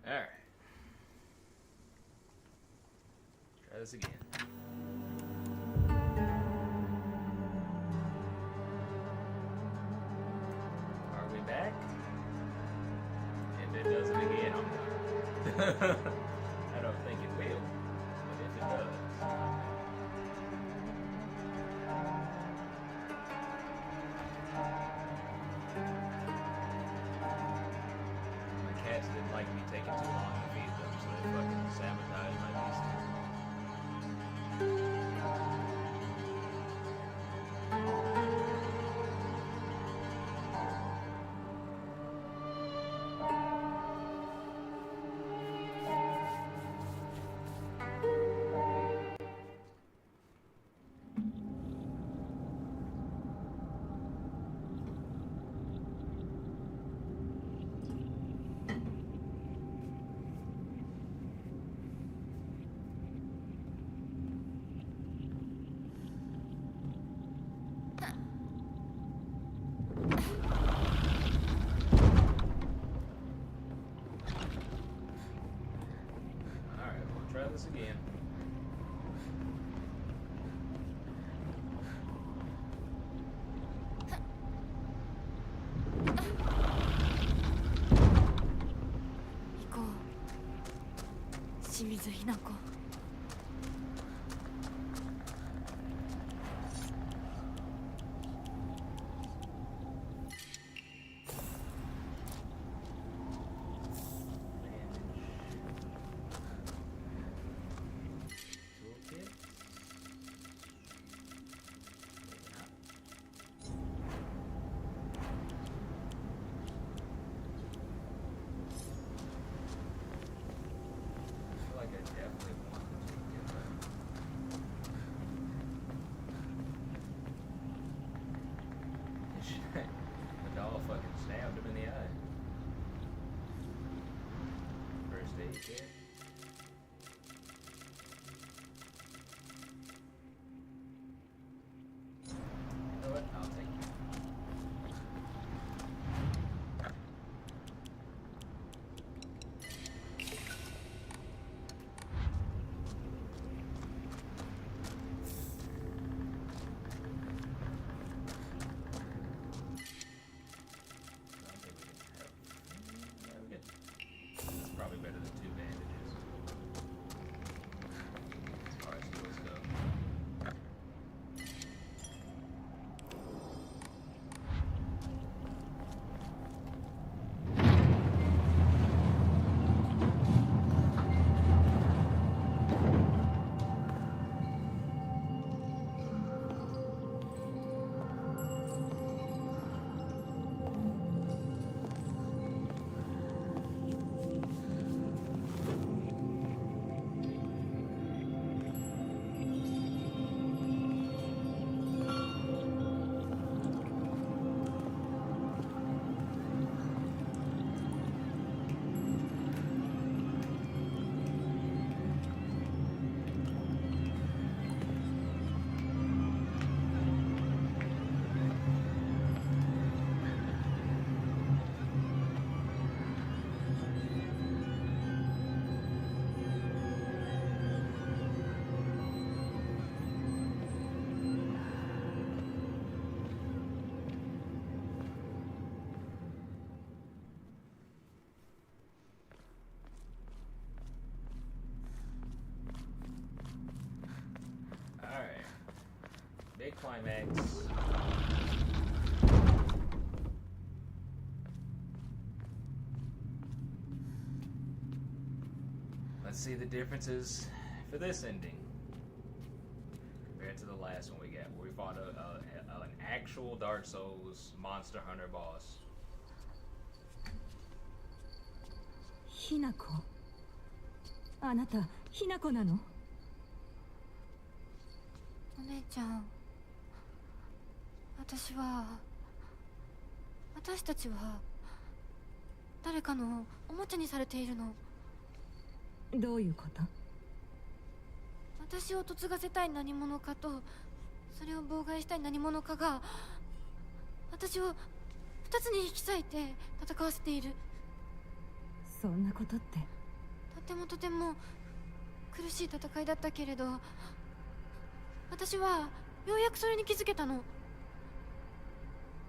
Alright. Try this again. Are we back? If it does it again, I'm done. I don't think it will, but if it does. My cats didn't like me taking too long to feed them, so they fucking sabotaged my beast. Try this again. Go, 清水ひな子。The doll fucking stabbed him in the eye. First aid kit. You know what? I'll take it. Probably better than 2 bandages. As far as heals go. Alright. Big climax. Let's see the differences for this ending compared to the last one we got, where we fought an actual Dark Souls Monster Hunter boss. ひな子、あなたひな子なの？お姉ちゃん、私たちは誰かのおもちゃにされているの。どういうこと？私を嫁がせたい何者かと、それを妨害したい何者かが私を2つに引き裂いて戦わせている。そんなことってとても苦しい戦いだったけれど、私はようやくそれに気づけたの。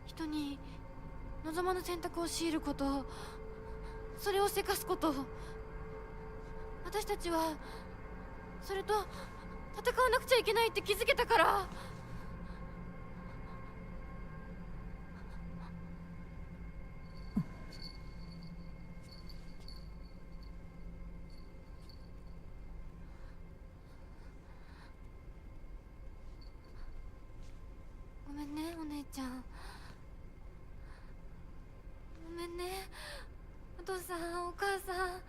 人に望まぬ選択を強いること、それをせかすこと、私たちはそれと戦わなくちゃいけないって気づけたから。ごめんね、お姉ちゃん。ごめんね、お父さん、お母さん。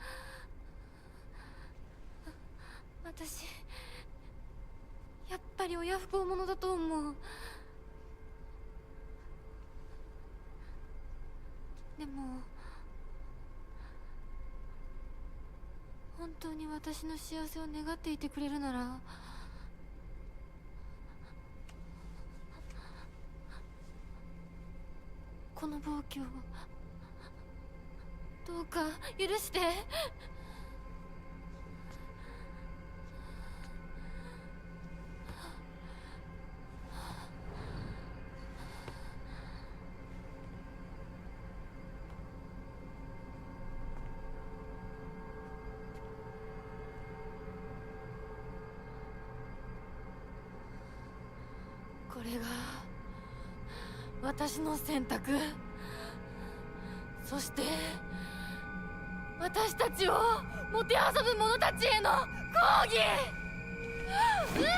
私やっぱり親不孝者だと思う。でも本当に私の幸せを願っていてくれるなら、この暴挙をどうか許して。これが私の選択、そして私たちをもてあそぶ者たちへの抗議。うわ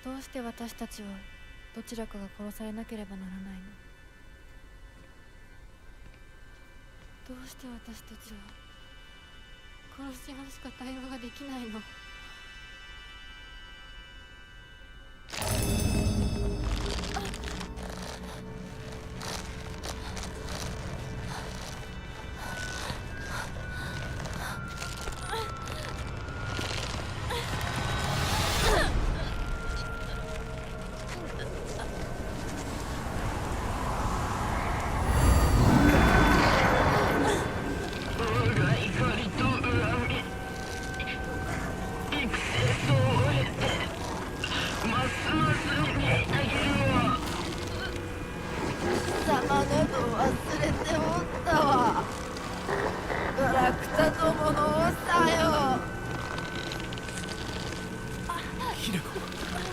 どうして私たちはどちらかが殺されなければならないの？どうして私たちは殺し合うしか対話ができないの？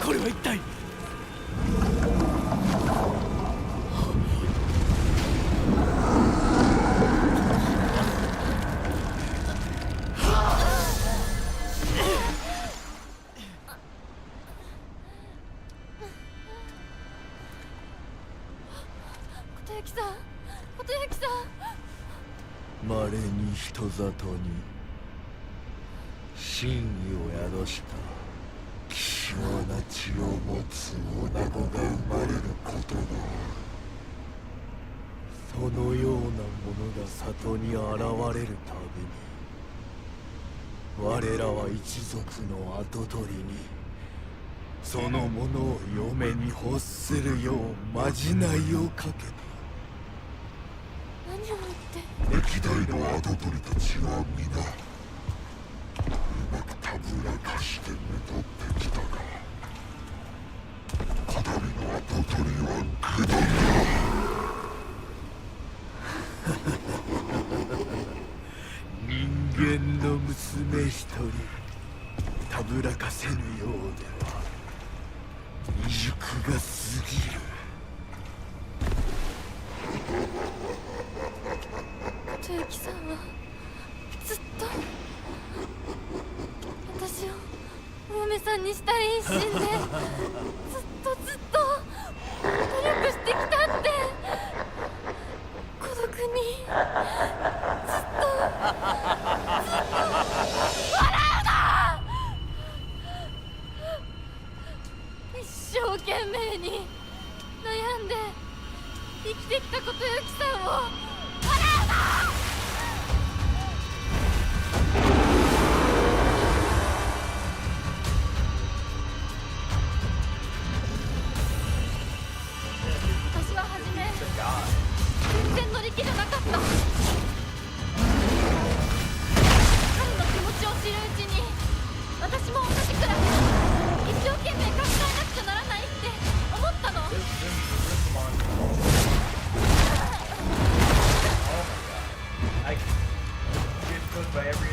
これは一体。琴行さん、琴行さん。稀に人里に真意を宿した希少な血を持つ女子が生まれることがある。そのようなものが里に現れるたびに我らは一族の跡取りにそのものを嫁に欲するようまじないをかけた。何を言って。歴代の跡取りたちは皆うまくたぶらかしてめとってきたが、こだわりの跡取りはくどい人間の娘一人たぶらかせぬようでは未熟が過ぎる。琴行さんはずっと私をお嫁嫁さんにしたい一心でずっとずっと努力してきたって孤独にずっと笑うな。一生懸命に悩んで生きてきたことゆきさんを笑うな。私は初め The god. 全然乗り気じゃなかった。彼の気持ちを知るうちに私も同じくらい一生懸命考えなくちゃならないって思ったの。 This monster. Oh my god. I get cooked by every attack.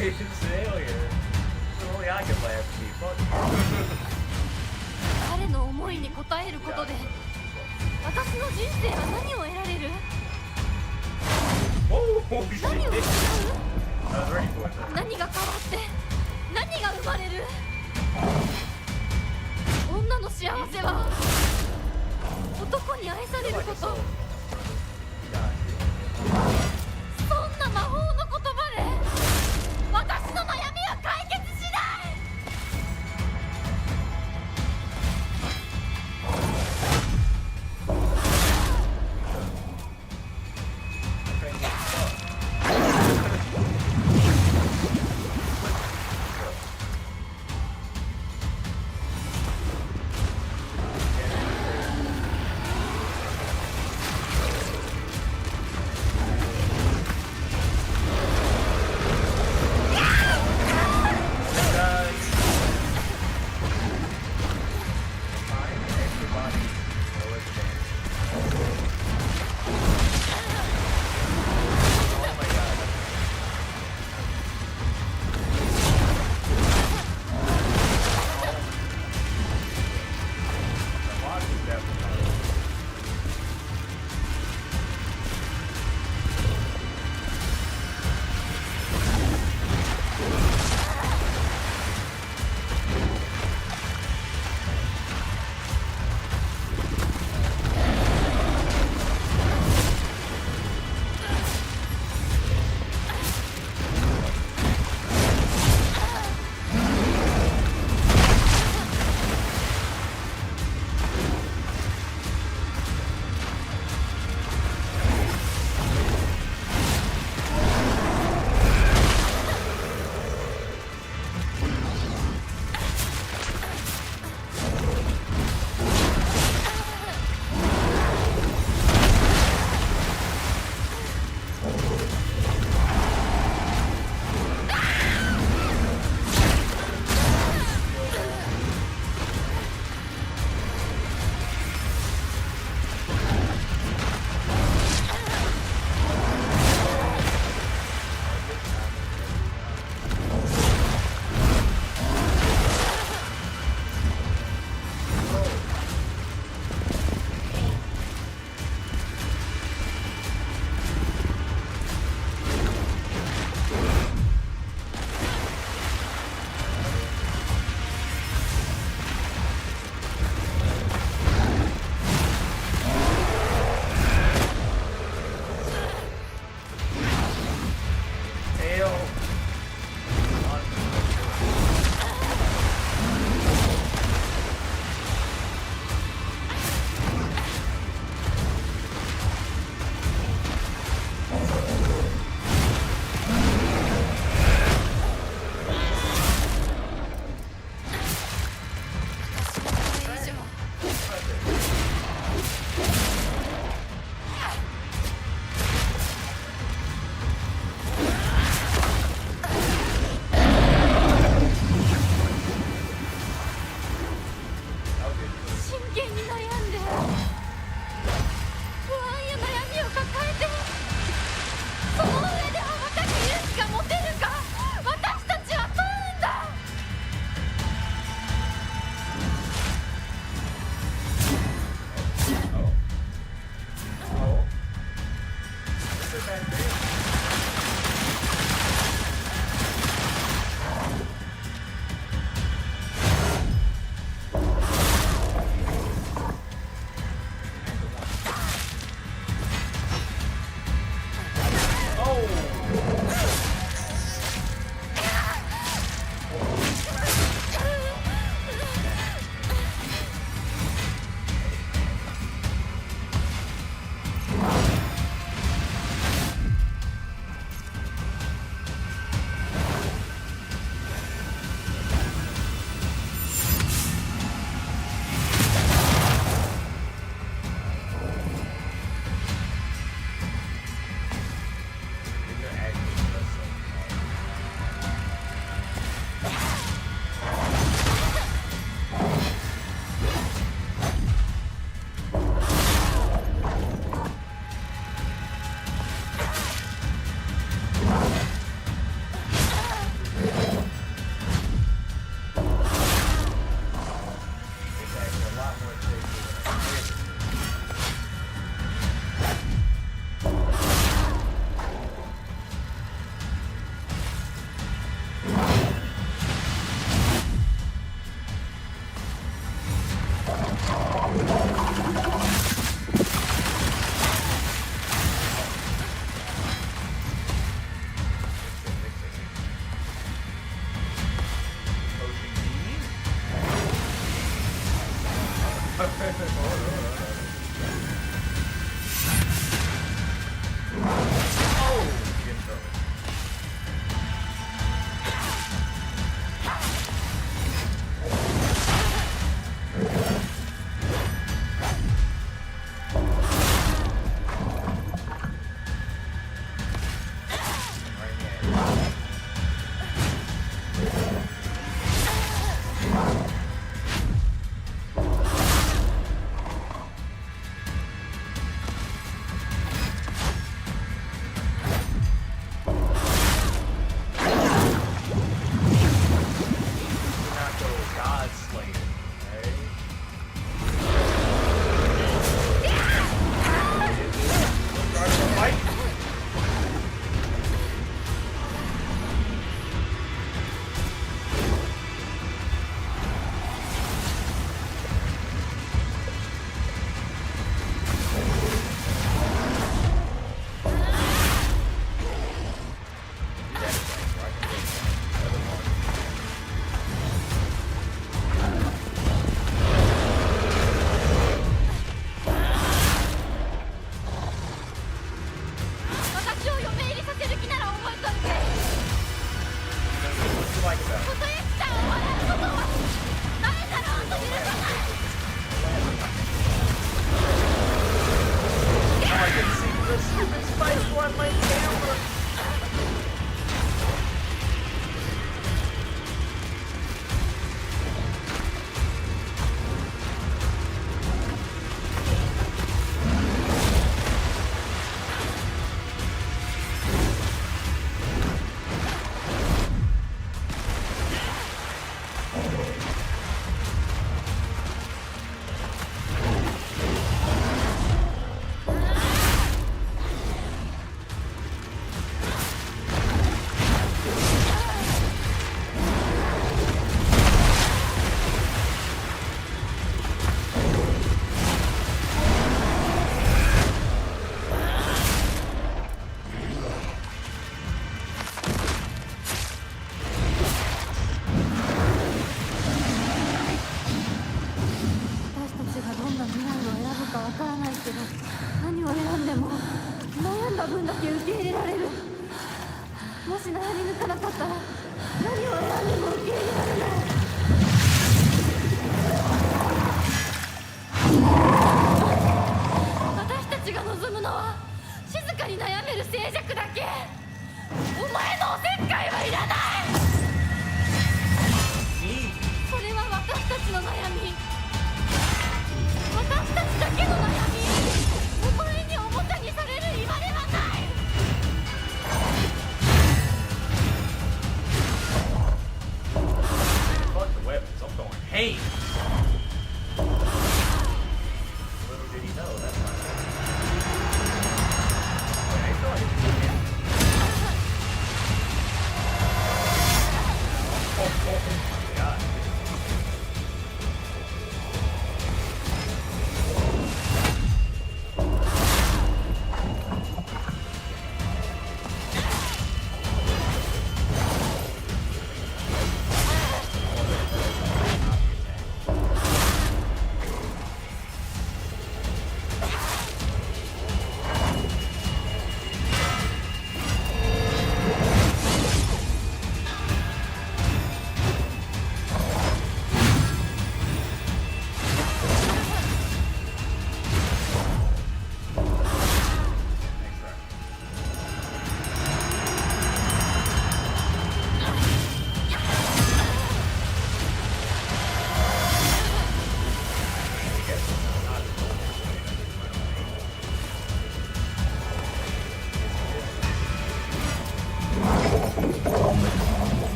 He's a failure. Only I can laugh at you. Fuck. 彼の思いに応えることで私の人生は何を得られる？ Oh, holy 何を shit. 失う？ I was ready for it. 何が変わって何が生まれる？女の幸せは男に愛されること。そんな魔法の言葉で私の悩みは解決しない。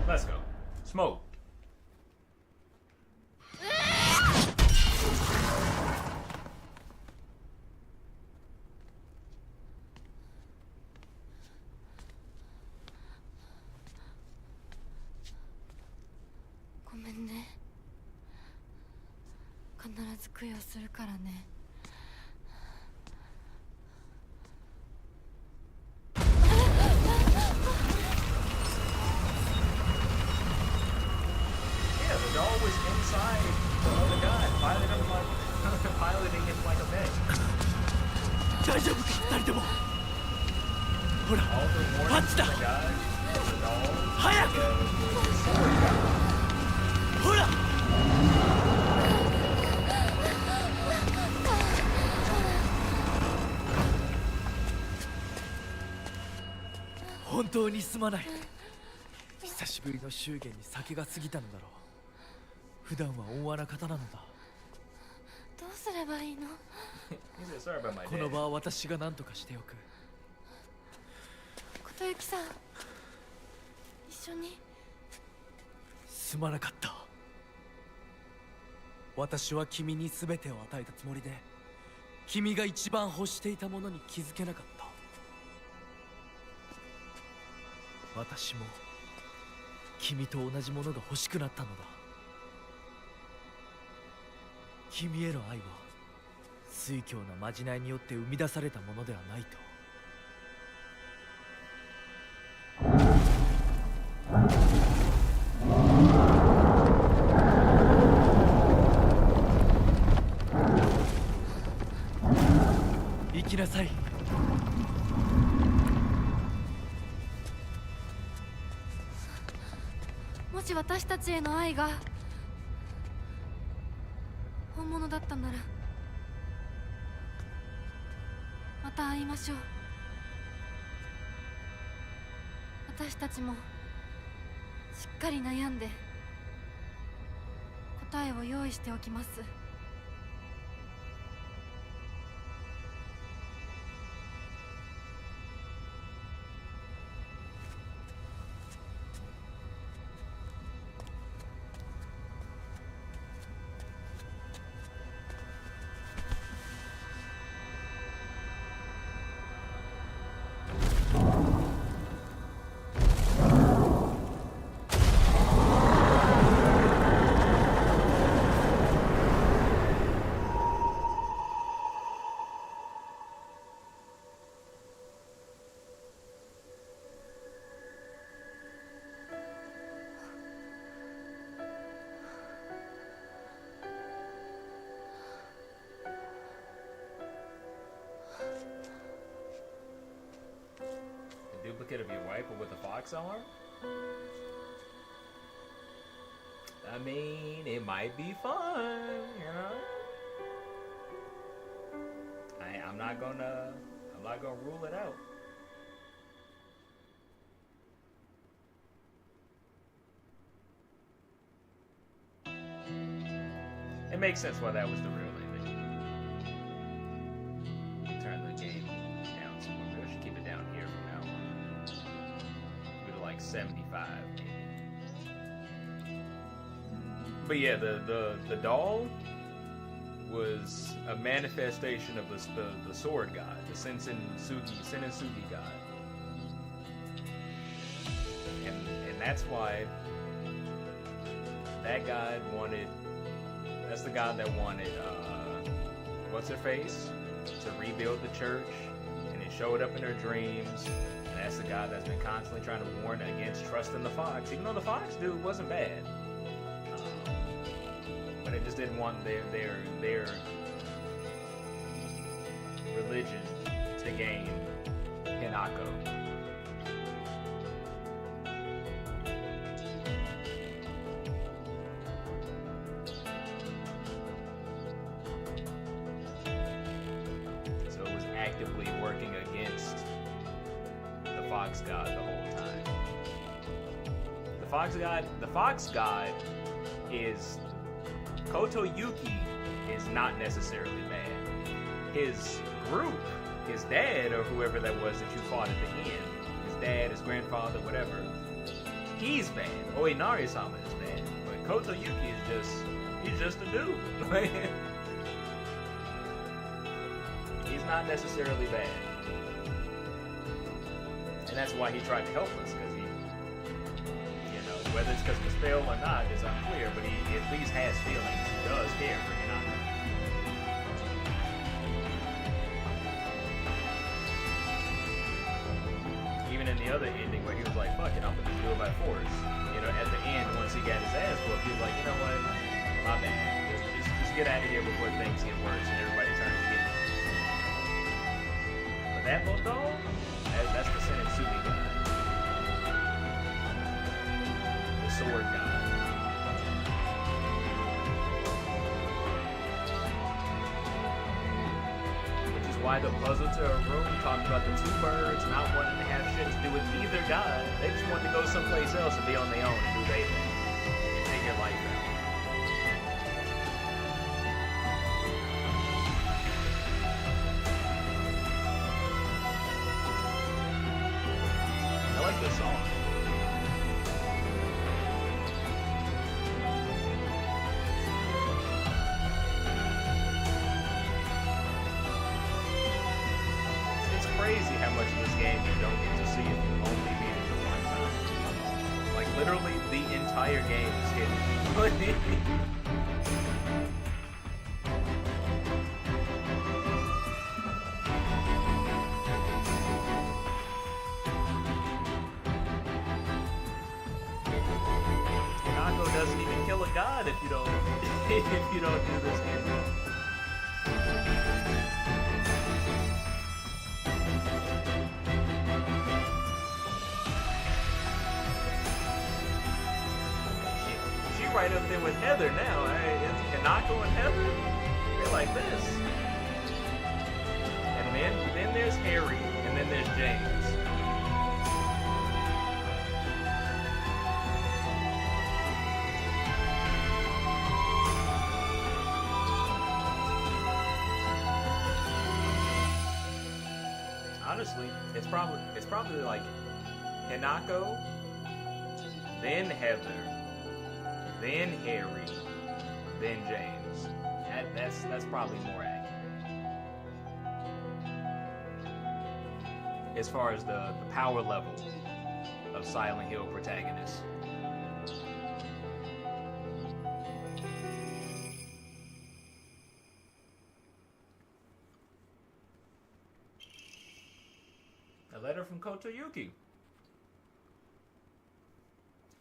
Let's go. Smoke. ごめんね。必ず供養するからね。Yeah, the doll was inside the gun, piloting it like a bitch. 大丈夫か二人とも。ほら All the warnings What's from that? the guy, the doll, 早く。ほら。本当にすまない。久しぶりの祝言に酒が過ぎたのだろう。普段は温和な方なのだ。どうすればいいの？ He said, sorry about my この dad. 場は私が何とかしておく。琴雪さん、一緒に。すまなかった。私は君に全てを与えたつもりで、君が一番欲していたものに気づけなかった。私も君と同じものが欲しくなったのだ。君への愛は酔狂なまじないによって生み出されたものではないと。行きなさい。もし私たちへの愛が本物だったなら、また会いましょう。私たちもしっかり悩んで答えを用意しておきます。A duplicate of your wife, but with a fox arm? I mean, it might be fun, you know? I'm not gonna rule it out. It makes sense why that was the real ending. Turn the game down some more. Maybe I should keep it down here from now on. Go to like 75 maybe. But yeah, the doll was a manifestation of the sword god, the Senitsugi god. And that's why that god wanted, that's the god that wanted, what's her face? To rebuild the church, and it showed up in her dreams, and that's the god that's been constantly trying to warn against trusting the fox, even though the fox dude wasn't bad. But it just didn't want their religion to gain Hinako. So it was actively working against the fox god the whole time. The fox god is Koto Yuki is not necessarily bad. His group, his dad or whoever that was that you fought at the end, his dad, his grandfather, whatever, he's bad. Oinari-sama is bad. But Koto Yuki is he's just a dude. He's not necessarily bad. And that's why he tried to help us, because he, whether it's because of the spell or not is unclear, but he at least has feelings. He does care for Hinako. Even in the other ending where he was like, fuck it, I'm gonna do it by force. At the end, once he got his ass whooped, he was like, you know what? My bad. Just get out of here before things get worse and everybody turns against you. But that little dog, that's the Senitsugi guy. Sword god. Which is why the puzzle to a room talking about the two birds not wanting to have shit to do with either god. They just wanted to go someplace else and be on their own and do their thing and figure life out. I like this song. Crazy how much of this game you don't get to see if you only beat it for one time. Like literally the entire game is hidden. Hinako doesn't even kill a god if you don't do this game. Right up there with Heather now. It's Hinako and Heather. They're like this. And then there's Harry, and then there's James. Honestly, it's probably like Hinako, then Heather, then Harry, then James. That's probably more accurate. As far as the power level of Silent Hill protagonists. A letter from Koto Yuki.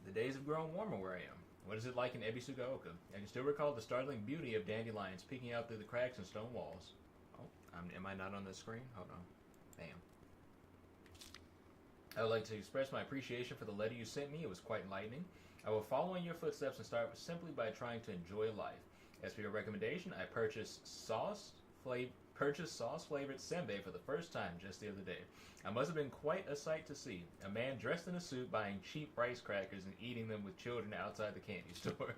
The days have grown warmer where I am. What is it like in Ebisugaoka? I can still recall the startling beauty of dandelions peeking out through the cracks in stone walls. Oh, am I not on the screen? Hold on. Damn. I would like to express my appreciation for the letter you sent me. It was quite enlightening. I will follow in your footsteps and start simply by trying to enjoy life. As for your recommendation, I purchased Sauce purchased sauce-flavored senbei for the first time just the other day. I must have been quite a sight to see. A man dressed in a suit buying cheap rice crackers and eating them with children outside the candy store.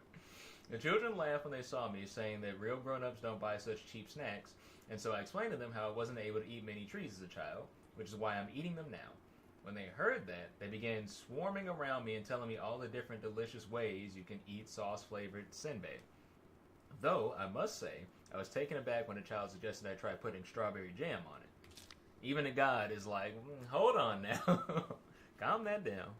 The children laughed when they saw me, saying that real grown-ups don't buy such cheap snacks, and so I explained to them how I wasn't able to eat many trees as a child, which is why I'm eating them now. When they heard that, they began swarming around me and telling me all the different delicious ways you can eat sauce-flavored senbei. Though, I must say, I was taken aback when a child suggested I try putting strawberry jam on it. Even a god is like, hold on now. Calm that down.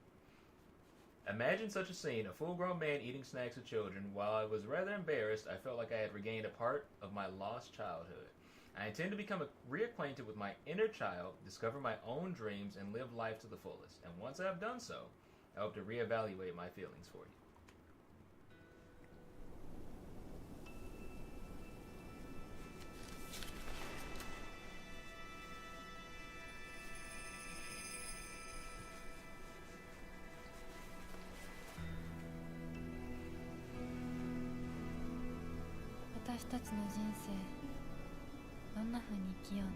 Imagine such a scene, a full-grown man eating snacks with children. While I was rather embarrassed, I felt like I had regained a part of my lost childhood. I intend to become reacquainted with my inner child, discover my own dreams, and live life to the fullest. And once I have done so, I hope to reevaluate my feelings for you.私たちの人生どんな風に生きようね。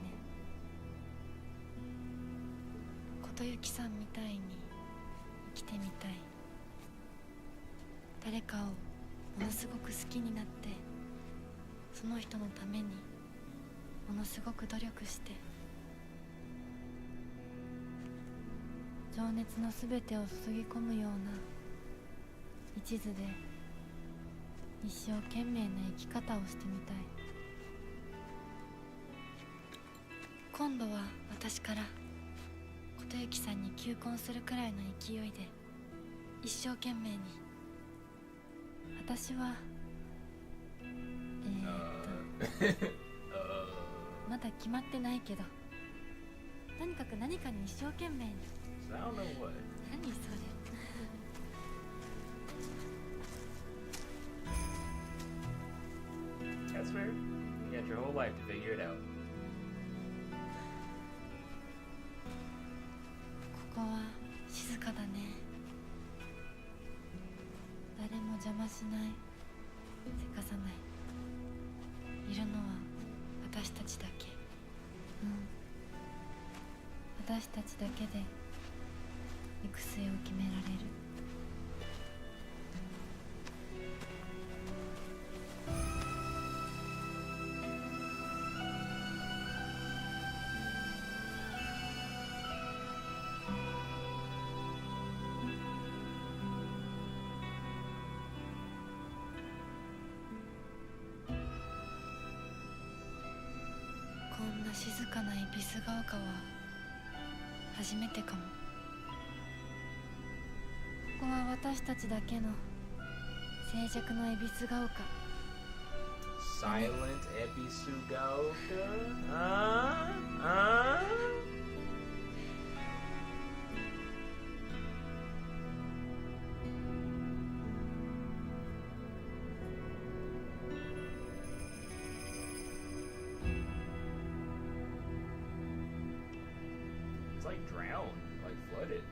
琴雪さんみたいに生きてみたい。誰かをものすごく好きになって、その人のためにものすごく努力して、情熱のすべてを注ぎ込むような一途で一生懸命な生き方をしてみたい。今度は私から琴雪さんに求婚するくらいの勢いで一生懸命に。私はまだ決まってないけど、とにかく何かに一生懸命に。何それThat's fair. You got your whole life to figure it out. ここは静かだね。誰も邪魔しない、せかさない。いるのは私たちだけ。私たちだけで行く末を決められる。こんな静かな恵比寿ヶ丘は初めてかも。ここは私たちだけの静寂の恵比寿ヶ丘。Silent Ebisugaoka? It's like drowned, like flooded.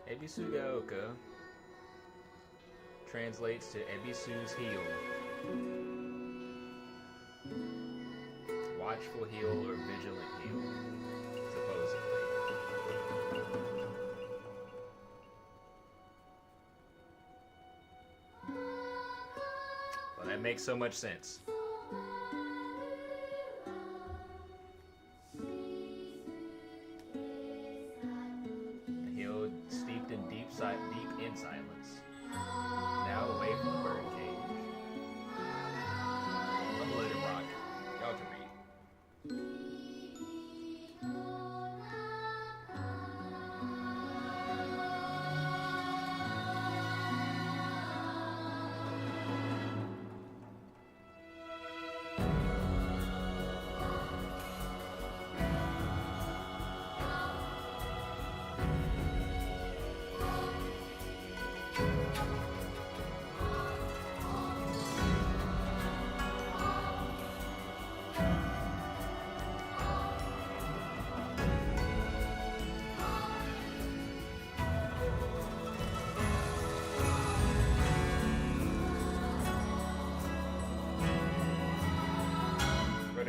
Ebisugaoka translates to Ebisu's heel. Watchful heel or vigilant heel, supposedly. Well, that makes so much sense. Deep in silence. Now away from the birdcage. I'm gonna let it rock. Y'all can read.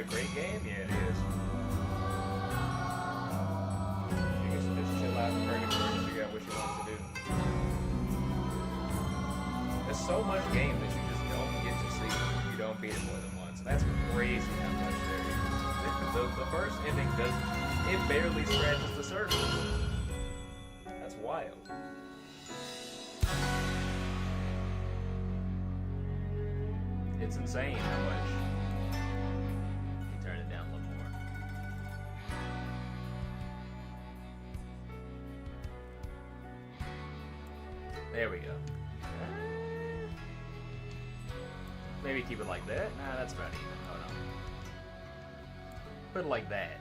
a great game? Yeah, it is. You can just chill out in Purgatory and figure out what you want to do. There's so much game that you just don't get to see if you don't beat it more than once. That's crazy how much there is. The first ending it barely scratches the surface. That's wild. It's insane how much. You turn it down a little more. There we go. Maybe keep it like that. Nah, that's about even. Oh no. Put it like that.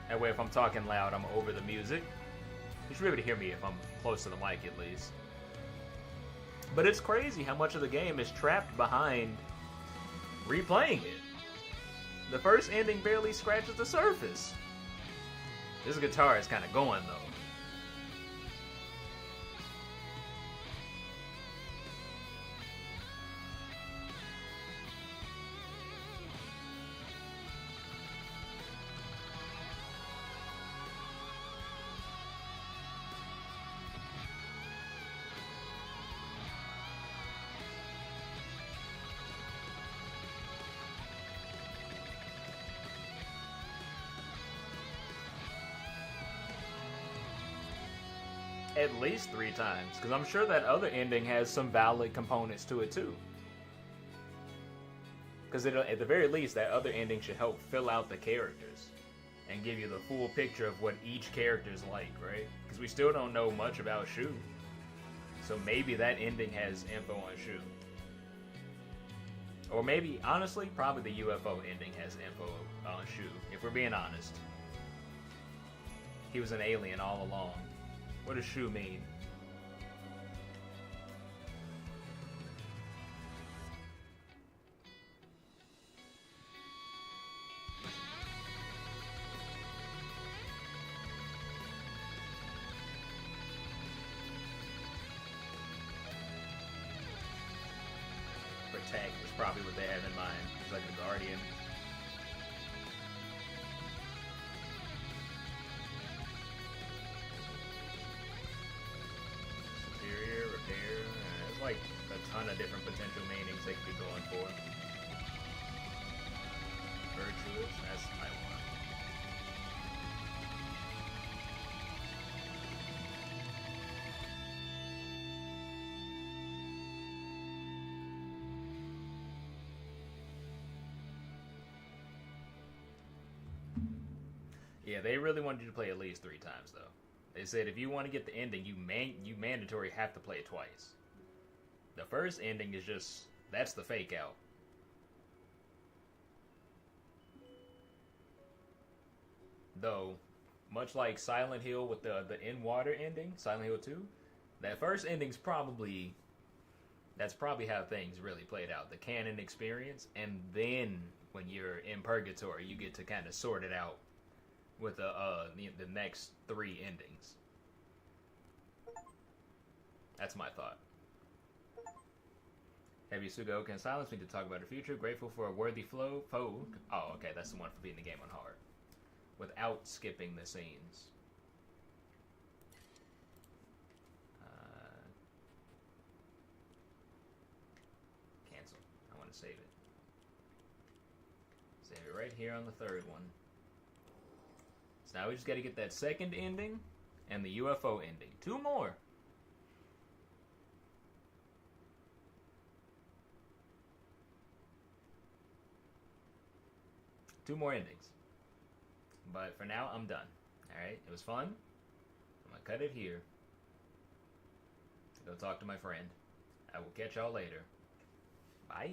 That way if I'm talking loud, I'm over the music. You should be able to hear me if I'm close to the mic at least. But it's crazy how much of the game is trapped behind replaying it. The first ending barely scratches the surface. This guitar is kind of going though. At least 3 times, because I'm sure that other ending has some valid components to it too. Because at the very least, that other ending should help fill out the characters and give you the full picture of what each character's like, right? Because we still don't know much about Shu. So maybe that ending has info on Shu. Or maybe, honestly, probably the UFO ending has info on Shu, if we're being honest. He was an alien all along. What does Shu mean? Protect is probably what they have in mind. It's like a guardian. Like a ton of different potential meanings they could be going for. Virtuous, that's my one. Yeah, they really wanted you to play at least 3 times though. They said if you want to get the ending, you mandatory have to play it twice. The first ending is just, that's the fake out. Though, much like Silent Hill with the in water ending, Silent Hill 2, that first ending's probably, that's probably how things really played out. The canon experience, and then when you're in Purgatory, you get to kind of sort it out with the next 3 endings. That's my thought. Heavy Sugo can silence me to talk about the future. Grateful for a worthy foe. Oh, okay, that's the one for beating the game on hard. Without skipping the scenes. Cancel. I want to save it. Save it right here on the 3rd one. So now we just got to get that 2nd ending and the UFO ending. 2 more. Two more endings. But for now, I'm done. Alright, it was fun. I'm gonna cut it here. Go talk to my friend. I will catch y'all later. Bye.